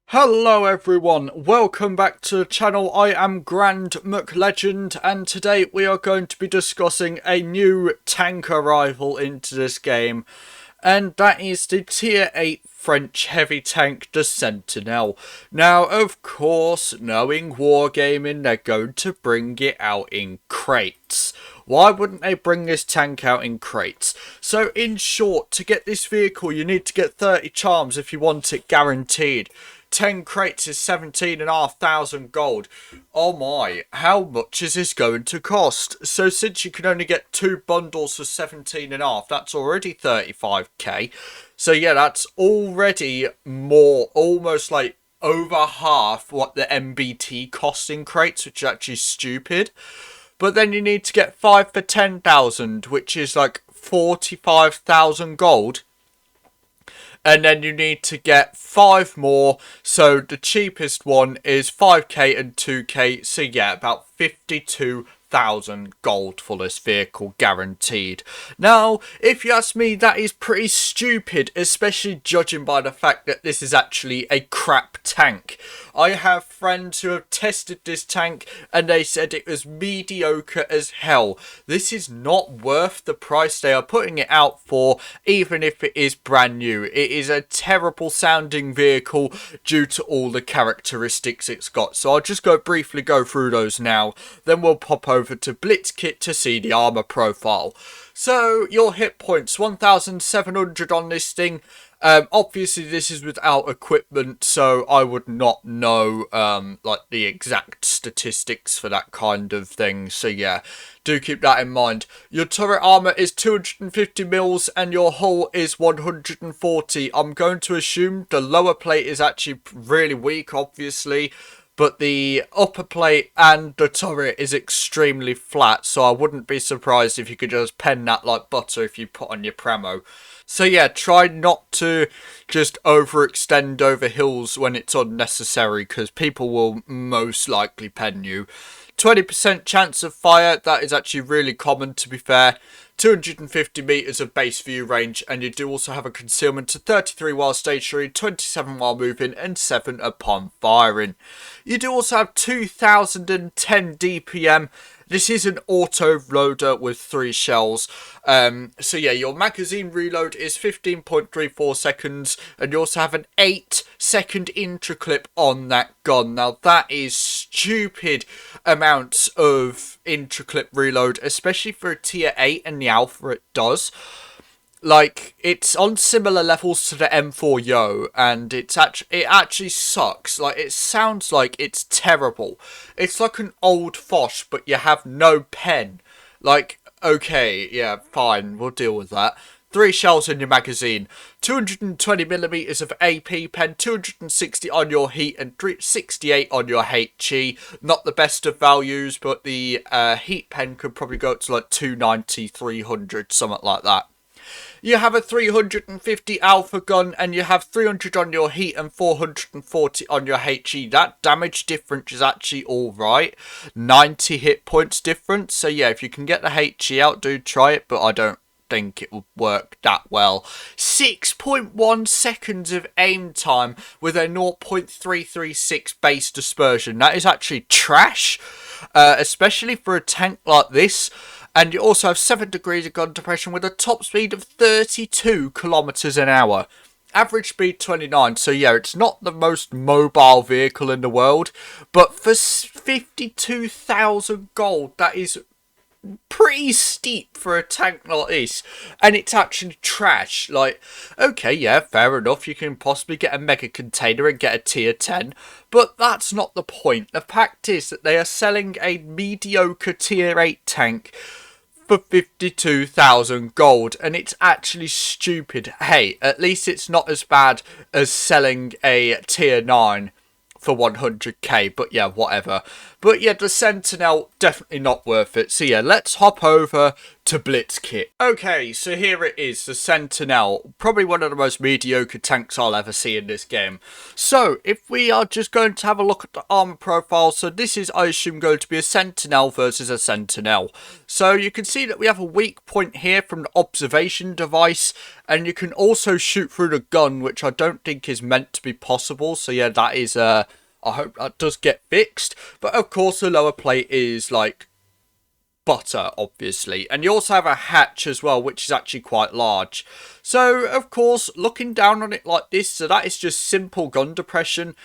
Hello everyone, welcome back to the channel. I am GrandMcLegend and today we are going to be discussing a new tank arrival into this game, and that is the tier 8 French heavy tank, the Sentinelle. Now of course, knowing wargaming, they're going to bring it out in crates. Why wouldn't they bring this tank out in crates? So in short, to get this vehicle you need to get 30 charms if you want it guaranteed. 10 crates is 17,500 gold. Oh my, how much is this going to cost? So since you can only get 2 bundles for 17.5, that's already 35k. So yeah, that's already more, almost like over half what the MBT costs in crates, which is actually stupid. But then you need to get 5 for 10,000, which is like 45,000 gold. And then you need to get 5 more, so the cheapest one is 5k and 2k, so yeah, about 52,000 gold for this vehicle guaranteed. Now, if you ask me, that is pretty stupid, especially judging by the fact that this is actually a crap tank. I have friends who have tested this tank and they said it was mediocre as hell. This is not worth the price they are putting it out for, even if it is brand new. It is a terrible sounding vehicle due to all the characteristics it's got. So I'll just briefly go through those now. Then we'll pop over to Blitzkit to see the armor profile. So your hit points, 1,700 on this thing. Obviously this is without equipment, so I would not know like the exact statistics for that kind of thing, so yeah, do keep that in mind. Your turret armor is 250 mils and your hull is 140. I'm going to assume the lower plate is actually really weak, obviously, but the upper plate and the turret is extremely flat, so I wouldn't be surprised if you could just pen that like butter if you put on your premo. So yeah, try not to just overextend over hills when it's unnecessary, because people will most likely pen you. 20% chance of fire, that is actually really common to be fair. 250 meters of base view range, and you do also have a concealment of 33 while stationary, 27 while moving, and 7 upon firing. You do also have 2010 DPM. This is an auto loader with 3 shells. So yeah, your magazine reload is 15.34 seconds, and you also have an 8-second intraclip on that gun. Now that is stupid amounts of intraclip reload, especially for a tier 8 and the alpha it does. Like, it's on similar levels to the M4 Yo, and it actually sucks. Like, it sounds like it's terrible. It's like an old Foch, but you have no pen. Like, okay, yeah, fine, we'll deal with that. 3 shells in your magazine, 220mm of AP pen, 260 on your heat, and 68 on your HE. Not the best of values, but the heat pen could probably go up to like 290, 300, something like that. You have a 350 alpha gun, and you have 300 on your heat and 440 on your HE. That damage difference is actually alright. 90 hit points difference. So yeah, if you can get the HE out, do try it, but I don't think it will work that well. 6.1 seconds of aim time with a 0.336 base dispersion. That is actually trash, especially for a tank like this. And you also have 7 degrees of gun depression with a top speed of 32 kilometers an hour. Average speed 29, so yeah, it's not the most mobile vehicle in the world, but for 52,000 gold, that is pretty steep for a tank like this, and it's actually trash. Like, okay, yeah, fair enough, you can possibly get a mega container and get a tier 10, but that's not the point. The fact is that they are selling a mediocre tier 8 tank for 52,000 gold, and it's actually stupid. Hey, at least it's not as bad as selling a tier 9 for 100k, but yeah, whatever. But yeah, the Sentinelle, definitely not worth it. So yeah, let's hop over to Blitz kit. Okay, so here it is, the Sentinelle. Probably one of the most mediocre tanks I'll ever see in this game. So, if we are just going to have a look at the armor profile, so this is, I assume, going to be a Sentinelle versus a Sentinelle. So, you can see that we have a weak point here from the observation device, and you can also shoot through the gun, which I don't think is meant to be possible. So, yeah, that is, I hope that does get fixed. But, of course, the lower plate is, like, butter, obviously, and you also have a hatch as well, which is actually quite large. So of course, looking down on it like this, so that is just simple gun depression.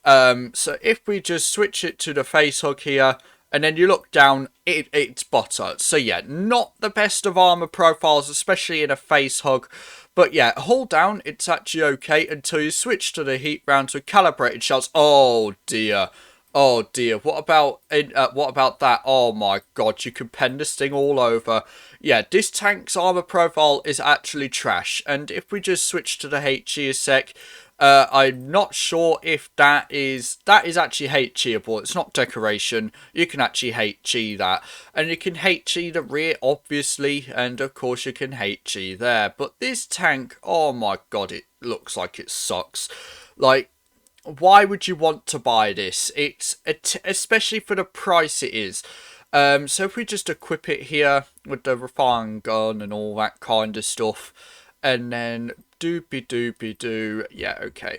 So if we just switch it to the face hug here, and then you look down, it's butter. So yeah, not the best of armor profiles, especially in a face hug. But yeah, hold down, it's actually okay until you switch to the heat rounds with calibrated shells. Oh dear. Oh dear, what about that? Oh my god, you can pen this thing all over. Yeah, this tank's armor profile is actually trash. And if we just switch to the HE a sec, I'm not sure if that is actually HEable. It's not decoration. You can actually HE that. And you can HE the rear, obviously. And of course you can HE there. But this tank, oh my god, it looks like it sucks. Like, why would you want to buy this? It's especially for the price it is. So if we just equip it here with the refined gun and all that kind of stuff, and then doopy doo, yeah, okay.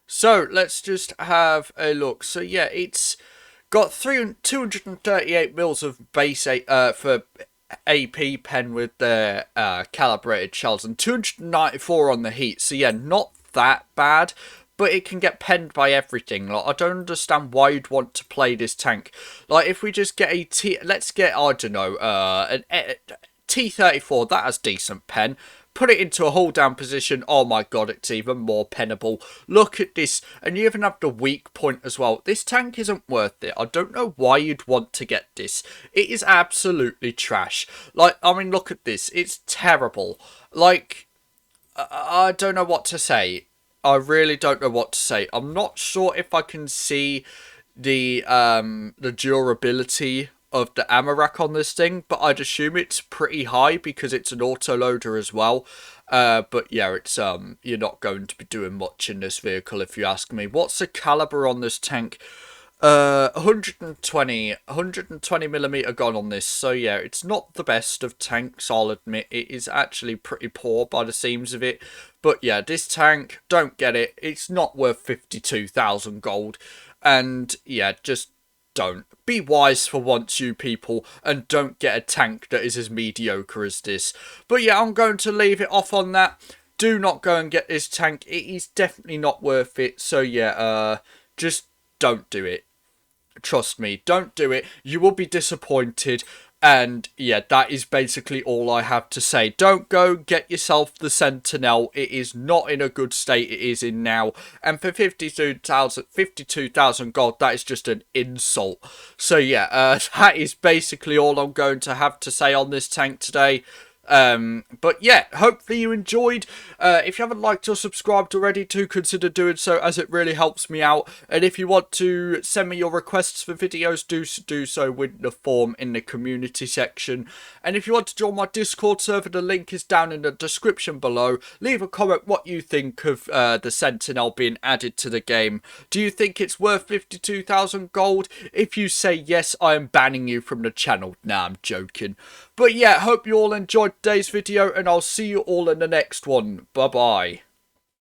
So let's just have a look. So yeah, it's got 238 mils of base for AP pen with the calibrated shells and 294 on the heat. So yeah, not that bad. But it can get penned by everything. Like, I don't understand why you'd want to play this tank. Like, if we just get let's get, I don't know, an T-34, that has decent pen. Put it into a hold down position. Oh my god, it's even more pennable. Look at this. And you even have the weak point as well. This tank isn't worth it. I don't know why you'd want to get this. It is absolutely trash. Like, I mean, look at this. It's terrible. Like, I don't know what to say. I really don't know what to say. I'm not sure if I can see the durability of the ammo rack on this thing, but I'd assume it's pretty high because it's an autoloader as well. But yeah, it's you're not going to be doing much in this vehicle if you ask me. What's the caliber on this tank? 120 millimeter gun on this. So yeah, it's not the best of tanks, I'll admit. It is actually pretty poor by the seams of it. But yeah, this tank, don't get it. It's not worth 52,000 gold. And yeah, just don't. Be wise for once, you people, and don't get a tank that is as mediocre as this. But yeah, I'm going to leave it off on that. Do not go and get this tank. It is definitely not worth it. So yeah, just don't do it. Trust me, don't do it. You will be disappointed. And yeah, that is basically all I have to say. Don't go get yourself the Sentinelle. It is not in a good state it is in now. And for 52,000 gold, that is just an insult. So yeah, that is basically all I'm going to have to say on this tank today. But yeah, hopefully you enjoyed. If you haven't liked or subscribed already, do consider doing so, as it really helps me out. And if you want to send me your requests for videos, do so with the form in the community section. And if you want to join my Discord server, the link is down in the description below. Leave a comment what you think of the Sentinelle being added to the game. Do you think it's worth 52,000 gold? If you say yes, I am banning you from the channel. Nah, I'm joking. But yeah, hope you all enjoyed today's video, and I'll see you all in the next one. Bye bye.